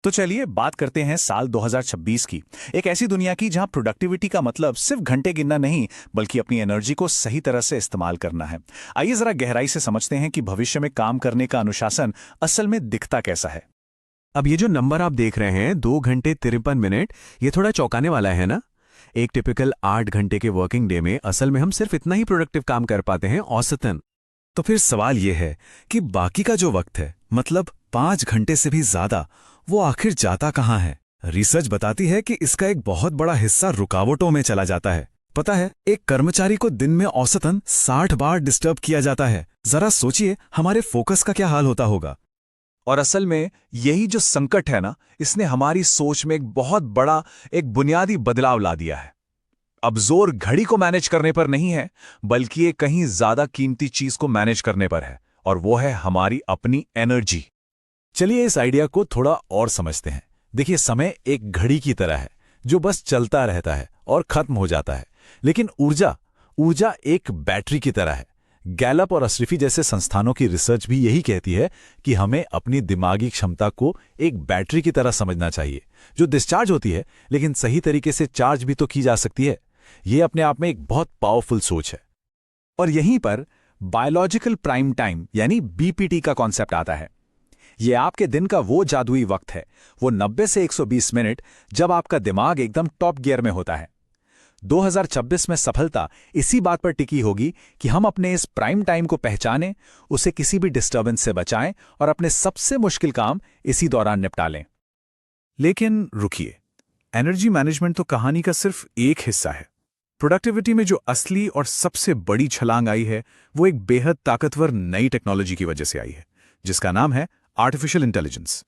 तो चलिए बात करते हैं साल 2026 की। एक ऐसी दुनिया की जहां प्रोडक्टिविटी का मतलब सिर्फ घंटे गिनना नहीं, बल्कि अपनी एनर्जी को सही तरह से इस्तेमाल करना है। आइए जरा गहराई से समझते हैं कि भविष्य में काम करने का अनुशासन असल में दिखता कैसा है। अब ये जो नंबर आप देख रहे हैं 2 घंटे 53 मिनट, ये थोड़ा चौंकाने वाला है ना। एक टिपिकल 8 घंटे के वर्किंग डे में असल में हम सिर्फ इतना ही प्रोडक्टिव काम कर पाते हैं औसतन। तो फिर सवाल यह है कि बाकी का जो वक्त है, मतलब 5 घंटे से भी ज्यादा, वो आखिर जाता कहाँ है। रिसर्च बताती है कि इसका एक बहुत बड़ा हिस्सा रुकावटों में चला जाता है। पता है, एक कर्मचारी को दिन में औसतन 60 बार डिस्टर्ब किया जाता है। जरा सोचिए हमारे फोकस का क्या हाल होता होगा। और असल में यही जो संकट है ना, इसने हमारी सोच में एक बहुत बड़ा, एक बुनियादी बदलाव ला दिया है। अब जोर घड़ी को मैनेज करने पर नहीं है, बल्कि ये कहीं ज्यादा कीमती चीज को मैनेज करने पर है, और वो है हमारी अपनी एनर्जी। चलिए इस आइडिया को थोड़ा और समझते हैं। देखिए, समय एक घड़ी की तरह है जो बस चलता रहता है और खत्म हो जाता है। लेकिन ऊर्जा एक बैटरी की तरह है। गैलप और अशरफी जैसे संस्थानों की रिसर्च भी यही कहती है कि हमें अपनी दिमागी क्षमता को एक बैटरी की तरह समझना चाहिए, जो डिस्चार्ज होती है लेकिन सही तरीके से चार्ज भी तो की जा सकती है। ये अपने आप में एक बहुत पावरफुल सोच है। और यहीं पर बायोलॉजिकल प्राइम टाइम यानी बीपीटी का कॉन्सेप्ट आता है। ये आपके दिन का वो जादुई वक्त है, वो 90 से 120 मिनट, जब आपका दिमाग एकदम टॉप गियर में होता है। 2026 में सफलता इसी बात पर टिकी होगी कि हम अपने इस प्राइम टाइम को पहचानें, उसे किसी भी डिस्टर्बेंस से बचाएं और अपने सबसे मुश्किल काम इसी दौरान निपटा लें। लेकिन रुकिए, एनर्जी मैनेजमेंट तो कहानी का सिर्फ एक हिस्सा है। प्रोडक्टिविटी में जो असली और सबसे बड़ी छलांग आई है, वो एक बेहद ताकतवर नई टेक्नोलॉजी की वजह से आई है, जिसका नाम है आर्टिफिशियल इंटेलिजेंस।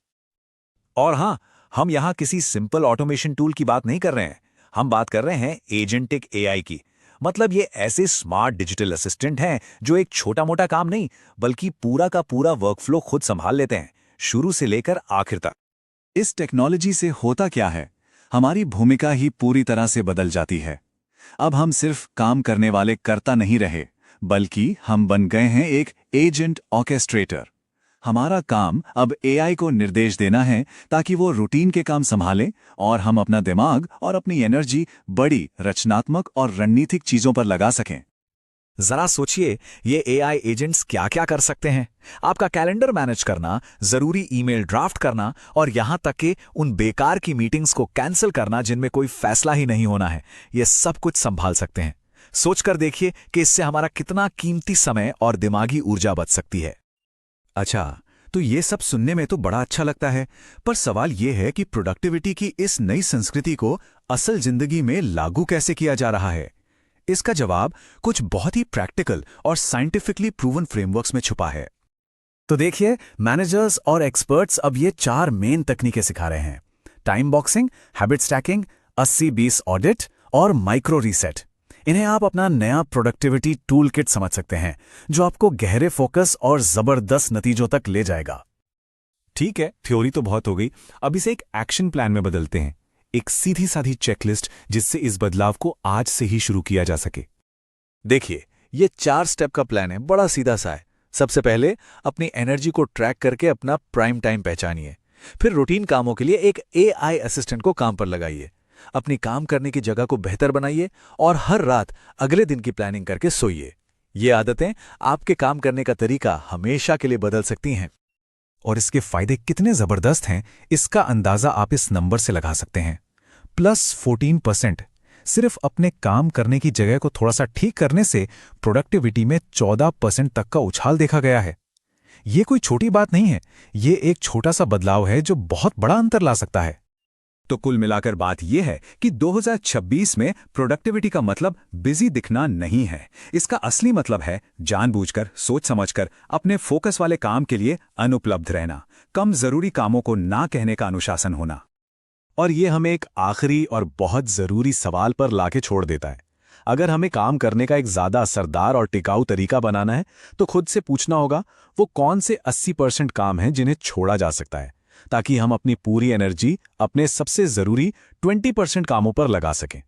और हां, हम यहां किसी सिंपल ऑटोमेशन टूल की बात नहीं कर रहे हैं। हम बात कर रहे हैं एजेंटिक एआई की। मतलब ये ऐसे स्मार्ट डिजिटल असिस्टेंट हैं जो एक छोटा मोटा काम नहीं, बल्कि पूरा का पूरा वर्कफ्लो खुद संभाल लेते हैं, शुरू से लेकर आखिर तक। इस टेक्नोलॉजी से होता क्या है, हमारी भूमिका ही पूरी तरह से बदल जाती है। अब हम सिर्फ काम करने वाले कर्ता नहीं रहे, बल्कि हम बन गए हैं एक एजेंट ऑर्केस्ट्रेटर। हमारा काम अब एआई को निर्देश देना है ताकि वो रूटीन के काम संभाले, और हम अपना दिमाग और अपनी एनर्जी बड़ी रचनात्मक और रणनीतिक चीजों पर लगा सकें। जरा सोचिए, ये एआई एजेंट्स क्या क्या कर सकते हैं। आपका कैलेंडर मैनेज करना, जरूरी ईमेल ड्राफ्ट करना, और यहां तक कि उन बेकार की मीटिंग्स को कैंसिल करना जिनमें कोई फैसला ही नहीं होना है, ये सब कुछ संभाल सकते हैं। सोचकर देखिए कि इससे हमारा कितना कीमती समय और दिमागी ऊर्जा बच सकती है। अच्छा, तो ये सब सुनने में तो बड़ा अच्छा लगता है, पर सवाल ये है कि प्रोडक्टिविटी की इस नई संस्कृति को असल जिंदगी में लागू कैसे किया जा रहा है। इसका जवाब कुछ बहुत ही प्रैक्टिकल और साइंटिफिकली प्रूवन फ्रेमवर्क्स में छुपा है। तो देखिए, मैनेजर्स और एक्सपर्ट्स अब ये 4 मेन तकनीकें सिखा रहे हैं: time boxing, habit stacking, 80-20 audit और माइक्रो रीसेट। इन्हें आप अपना नया प्रोडक्टिविटी टूल किट समझ सकते हैं, जो आपको गहरे फोकस और जबरदस्त नतीजों तक ले जाएगा। ठीक है, थ्योरी तो बहुत हो गई, अब इसे एक एक्शन प्लान में बदलते हैं। एक सीधी साधी चेकलिस्ट जिससे इस बदलाव को आज से ही शुरू किया जा सके। देखिए, ये 4 स्टेप का प्लान है, बड़ा सीधा सा है। सबसे पहले अपनी एनर्जी को ट्रैक करके अपना प्राइम टाइम पहचानिए। फिर रूटीन कामों के लिए एक एआई असिस्टेंट को काम पर लगाइए। अपनी काम करने की जगह को बेहतर बनाइए और हर रात अगले दिन की प्लानिंग करके सोइए। ये आदतें आपके काम करने का तरीका हमेशा के लिए बदल सकती हैं। और इसके फायदे कितने जबरदस्त हैं, इसका अंदाजा आप इस नंबर से लगा सकते हैं। +14%। सिर्फ अपने काम करने की जगह को थोड़ा सा ठीक करने से प्रोडक्टिविटी में 14% तक का उछाल देखा गया है। ये कोई छोटी बात नहीं है, ये एक छोटा सा बदलाव है जो बहुत बड़ा अंतर ला सकता है। तो कुल मिलाकर बात यह है कि 2026 में प्रोडक्टिविटी का मतलब बिजी दिखना नहीं है। इसका असली मतलब है जानबूझकर, सोच समझकर अपने फोकस वाले काम के लिए अनुपलब्ध रहना, कम जरूरी कामों को ना कहने का अनुशासन होना। और ये हमें एक आखिरी और बहुत जरूरी सवाल पर लाके छोड़ देता है। अगर हमें काम करने का एक ज्यादा असरदार और टिकाऊ तरीका बनाना है, तो खुद से पूछना होगा वो कौन से 80% काम हैं जिन्हें छोड़ा जा सकता है, ताकि हम अपनी पूरी एनर्जी अपने सबसे जरूरी 20% कामों पर लगा सकें।